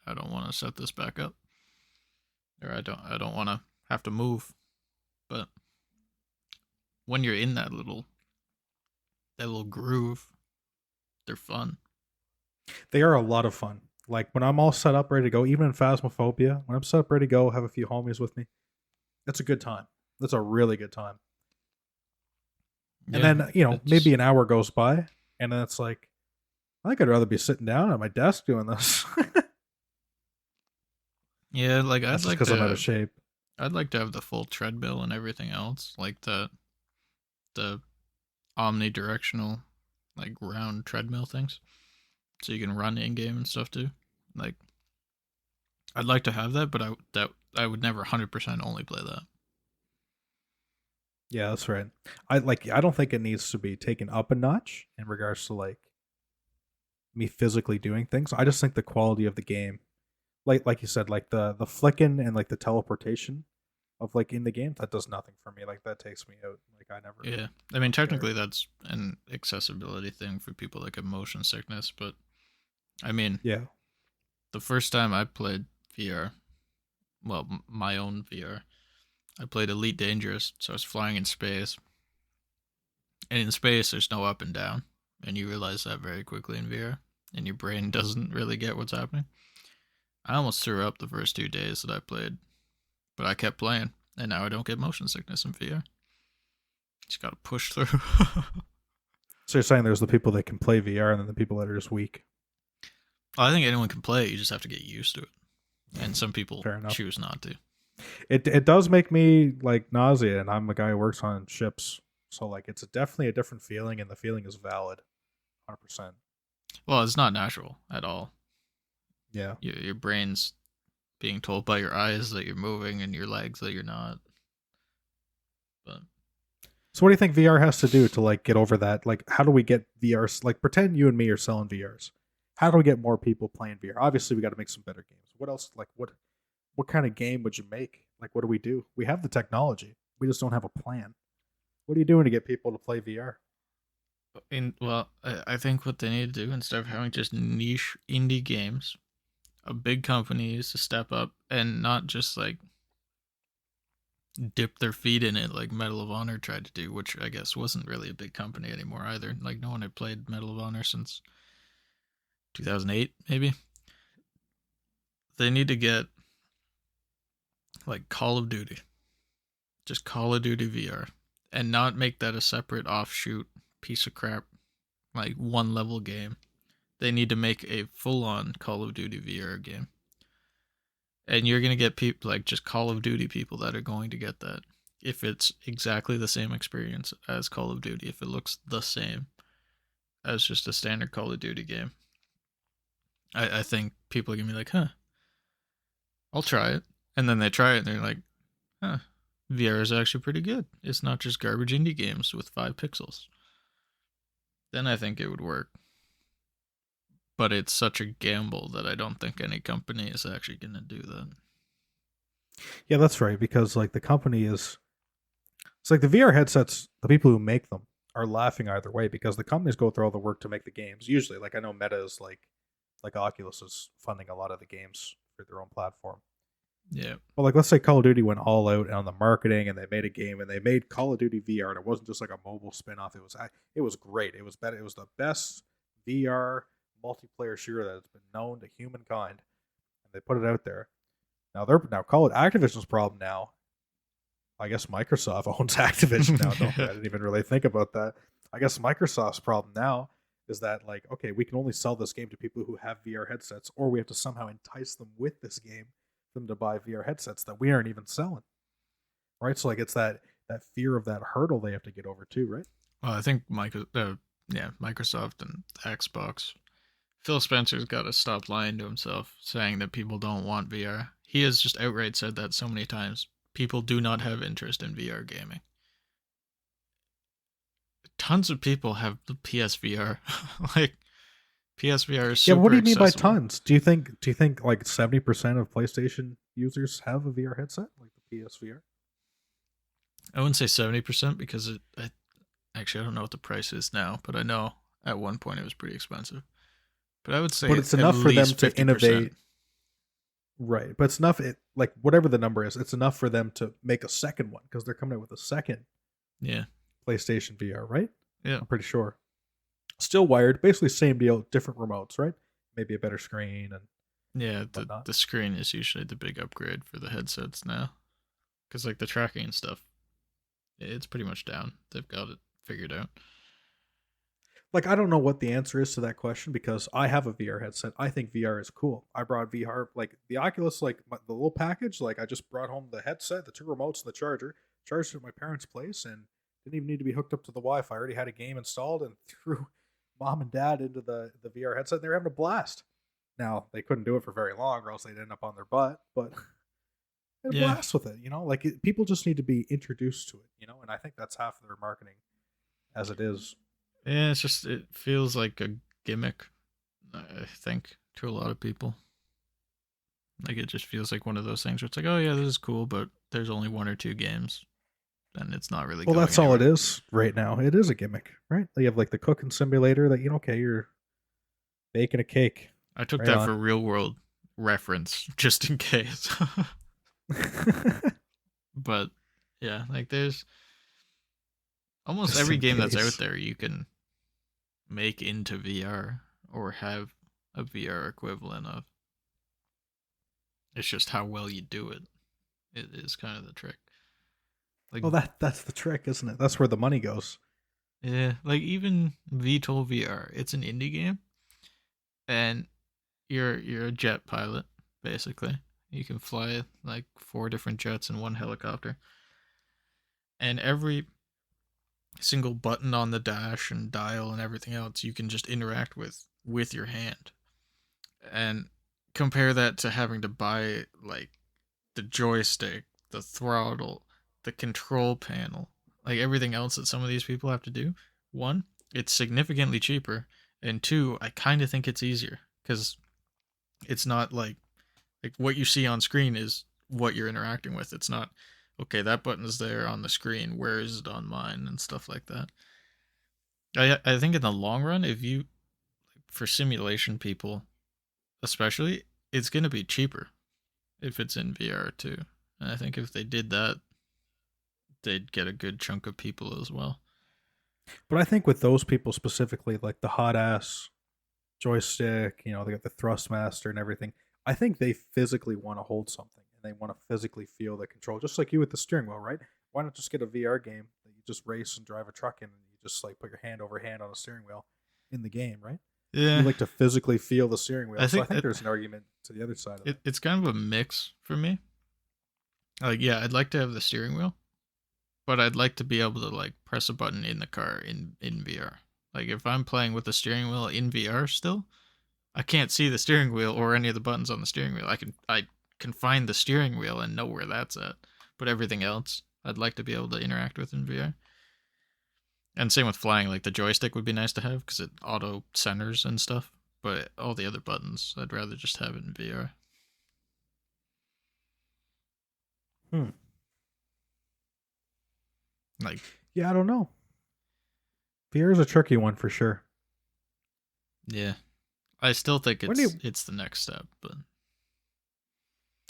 I don't want to set this back up, or I don't want to have to move. But when you're in that little groove, they're fun. They are a lot of fun. Like when I'm all set up, ready to go, even in Phasmophobia, when I'm set up, ready to go, have a few homies with me, it's a good time. That's a really good time. And Yeah, then, it's maybe an hour goes by, and then it's like, I think I'd rather be sitting down at my desk doing this. yeah. Like That's just because I'm out of shape. I'd like to have the full treadmill and everything else, like the omnidirectional, like round treadmill things, so you can run in game and stuff too. Like I'd like to have that, but I would never 100% only play that. Yeah, that's right. I don't think it needs to be taken up a notch in regards to like me physically doing things. I just think the quality of the game, like you said, like the flicking and like the teleportation of like in the game, that does nothing for me. Like that takes me out. Like I never Yeah, I mean don't care. technically that's an accessibility thing for people that have motion sickness, but I mean Yeah. the first time I played VR, well, my own VR, I played Elite Dangerous, so I was flying in space, and in space there's no up and down, and you realize that very quickly in VR, and your brain doesn't really get what's happening. I almost threw up the first 2 days that I played, but I kept playing, and now I don't get motion sickness in VR. Just gotta push through. So you're saying there's the people that can play VR and then the people that are just weak. I think anyone can play it. You just have to get used to it, and some people Fair enough. choose not to. It does make me like nausea, and I'm a guy who works on ships, so like it's definitely a different feeling, and the feeling is valid, 100%. Well, it's not natural at all. Yeah. Your brain's being told by your eyes that you're moving and your legs that you're not. But So what do you think VR has to do to like get over that? Like, how do we get VR? Like, pretend you and me are selling VRs. How do we get more people playing VR? Obviously, we got to make some better games. What else? Like, what kind of game would you make? Like, what do we do? We have the technology. We just don't have a plan. What are you doing to get people to play VR? I think what they need to do instead of having just niche indie games, a big company needs to step up and not just like dip their feet in it like Medal of Honor tried to do, which I guess wasn't really a big company anymore either. Like no one had played Medal of Honor since 2008, maybe. They need to get like Call of Duty, just Call of Duty VR, and not make that a separate offshoot piece of crap, like one level game. They need to make a full on Call of Duty VR game. And you're going to get people like just Call of Duty people that are going to get that. If it's exactly the same experience as Call of Duty, if it looks the same as just a standard Call of Duty game, I think people are going to be like, huh, I'll try it. And then they try it and they're like, huh, VR is actually pretty good. It's not just garbage indie games with 5 pixels. Then I think it would work. But it's such a gamble that I don't think any company is actually going to do that. Yeah, that's right. Because like the company is, it's like the VR headsets. The people who make them are laughing either way because the companies go through all the work to make the games. Usually, like I know Meta is like Oculus is funding a lot of the games for their own platform. Yeah. But like, let's say Call of Duty went all out on the marketing and they made a game and they made Call of Duty VR and it wasn't just like a mobile spin-off. It was great. It was better. It was the best VR multiplayer shooter that has been known to humankind, and they put it out there. Now call it Activision's problem now. I guess Microsoft owns Activision now, don't they? I didn't even really think about that. I guess Microsoft's problem now is that like, okay, we can only sell this game to people who have VR headsets, or we have to somehow entice them with this game for them to buy VR headsets that we aren't even selling. Right? So like it's that fear of that hurdle they have to get over too, right? Well, I think Microsoft and Xbox. Phil Spencer's got to stop lying to himself, saying that people don't want VR. He has just outright said that so many times. People do not have interest in VR gaming. Tons of people have the PSVR. Like PSVR is Yeah, but what super do you mean by accessible. tons? Do you think like 70% of PlayStation users have a VR headset, like the PSVR? I wouldn't say 70% because actually I don't know what the price is now, but I know at one point it was pretty expensive. But I would But say it's at enough for them least to 50%. innovate. Right, but it's enough. It like whatever the number is, it's enough for them to make a second one because they're coming out with a second Yeah. PlayStation VR, right? Yeah. I'm pretty sure. Still wired, basically same deal, different remotes, right? Maybe a better screen and Yeah, whatnot. the screen is usually the big upgrade for the headsets now. Because, like, the tracking and stuff, it's pretty much down. They've got it figured out. Like I don't know what the answer is to that question because I have a VR headset. I think VR is cool. I brought VR like the Oculus, like the little package. Like I just brought home the headset, the two remotes, and the charger. Charged it at my parents' place and didn't even need to be hooked up to the Wi-Fi. I already had a game installed and threw mom and dad into the VR headset. And they were having a blast. Now they couldn't do it for very long, or else they'd end up on their butt. But they had a Yeah. blast with it. Like people just need to be introduced to it. And I think that's half of their marketing as it is. Yeah, it's just, it feels like a gimmick, I think, to a lot of people. Like, it just feels like one of those things where it's like, oh, yeah, this is cool, but there's only one or two games, and it's not really Well, going that's all it anywhere. is right now. It is a gimmick, right? You have like the cooking simulator that okay, you're baking a cake. I took Right that on. for real world reference, just in case. But, yeah, like, there's almost Just every in game that's out case. there you can make into VR or have a VR equivalent of. It's just how well you do it. It is kind of the trick. Like, Well, that's the trick, isn't it? That's where the money goes. yeah, like even VTOL VR, it's an indie game, and you're a jet pilot basically. You can fly like 4 different jets and one helicopter, and every single button on the dash and dial and everything else you can just interact with your hand. And compare that to having to buy like the joystick, the throttle, the control panel, like everything else that some of these people have to do. One, it's significantly cheaper, and two, I kind of think it's easier because it's not like what you see on screen is what you're interacting with. It's not okay. That button is there on the screen. Where is it on mine and stuff like that. I think in the long run, if you for simulation people especially, it's gonna be cheaper if it's in VR too. And I think if they did that, they'd get a good chunk of people as well. But I think with those people specifically, like the hot ass joystick, they got the Thrustmaster and everything. I think they physically want to hold something and they want to physically feel the control, just like you with the steering wheel, right? Why not just get a VR game that you just race and drive a truck in and you just like put your hand over hand on a steering wheel in the game, right? You Yeah, like to physically feel the steering I wheel. So I think think there's an argument to the other side of that. it's kind of a mix for me. Like, yeah, I'd like to have the steering wheel, but I'd like to be able to like press a button in the car in VR. Like, if I'm playing with the steering wheel in VR still, I can't see the steering wheel or any of the buttons on the steering wheel. I can find the steering wheel and know where that's at, but everything else I'd like to be able to interact with in VR. And same with flying, like the joystick would be nice to have because it auto centers and stuff. But all the other buttons, I'd rather just have it in VR. Hmm. Like, Yeah, I don't know. VR is a tricky one for sure. yeah, I still think When do you, it's the next step, but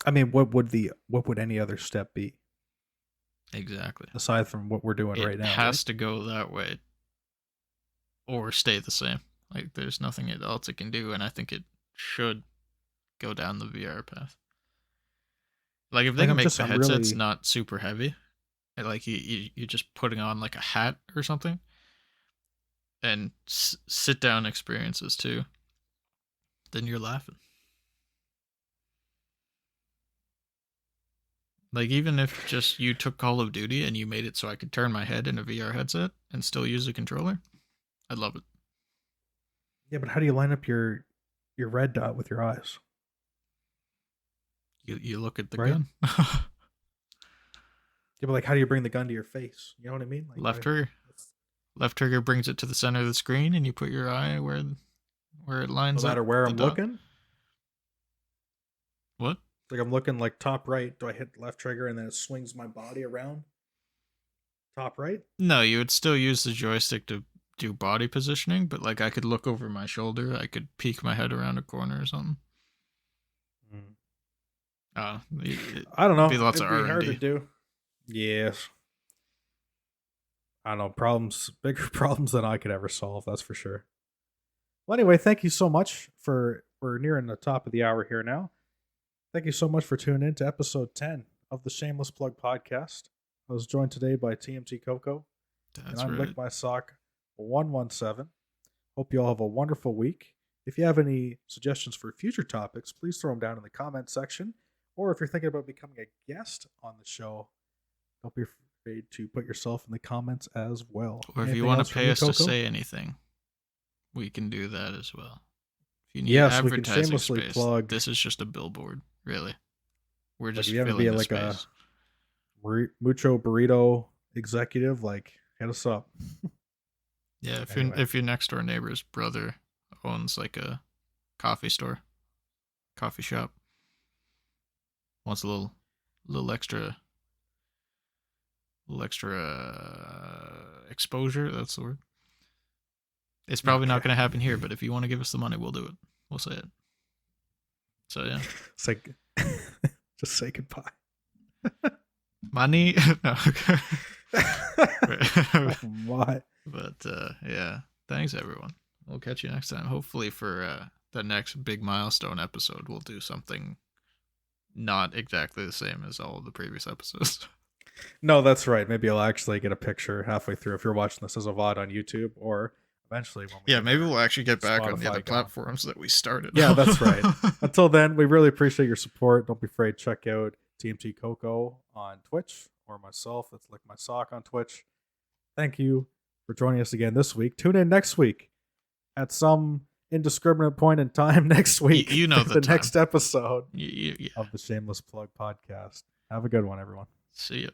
I mean, what would any other step be exactly, aside from what we're doing it right now, right? has to go that way or stay the same. Like, there's nothing else it can do, and I think it should go down the VR path. Like, if they Like can I'm make just the I'm headsets really not super heavy, and like you're just putting on like a hat or something, and sit down experiences too, then you're laughing. Like, even if just you took Call of Duty and you made it so I could turn my head in a VR headset and still use a controller, I'd love it. yeah, but how do you line up your red dot with your eyes, You look at the right? gun. Yeah, but like how do you bring the gun to your face? You know what I mean? Like Left trigger. Left trigger brings it to the center of the screen, and you put your eye where it no lines up matter where the I'm dot. looking, What? like I'm looking like top right, do I hit left trigger and then it swings my body around top right? No, you would still use the joystick to do body positioning, but like I could look over my shoulder, I could peek my head around a corner or something. Mm. I don't know. Be lots It'd of be hard to R&D. do. Yes. I don't know. Problems, bigger problems than I could ever solve. That's for sure. Well, anyway, thank you so much we're nearing the top of the hour here now. Thank you so much for tuning in to episode 10 of the Shameless Plug podcast. I was joined today by TMT Coco, and That's I'm right. Lick My Sock 117. Hope you all have a wonderful week. If you have any suggestions for future topics, please throw them down in the comment section. Or if you're thinking about becoming a guest on the show, don't be afraid to put yourself in the comments as well. Or if Anything you want else to from pay you, us to Coco? say anything, we can do that as well. If you need Yes, we can advertising shamelessly space, plug. this is just a billboard, really. We're Like, just if you ever filling be the like space. a mucho burrito executive, like, hit us up. Yeah, Anyway. if your next door neighbor's brother owns like a coffee shop, wants a little extra exposure, that's the word. It's probably not Okay. going to happen here, but if you want to give us the money, we'll do it. We'll say it. So yeah, It's like, just say goodbye. money. No. Oh my. But yeah, thanks everyone. We'll catch you next time. Hopefully for the next big milestone episode, we'll do something not exactly the same as all of the previous episodes. No, that's right. Maybe I'll actually get a picture halfway through if you're watching this as a VOD on YouTube, or eventually when we Yeah, get maybe our we'll actually get back on the Spotify other going. platforms that we started. Yeah, that's right. Until then, we really appreciate your support. Don't be afraid to check out TMT Coco on Twitch or myself. That's Lick My Sock on Twitch. Thank you for joining us again this week. Tune in next week at some indiscriminate point in time next week. You know the time. Next episode Yeah. of the Shameless Plug podcast. Have a good one, everyone. See ya.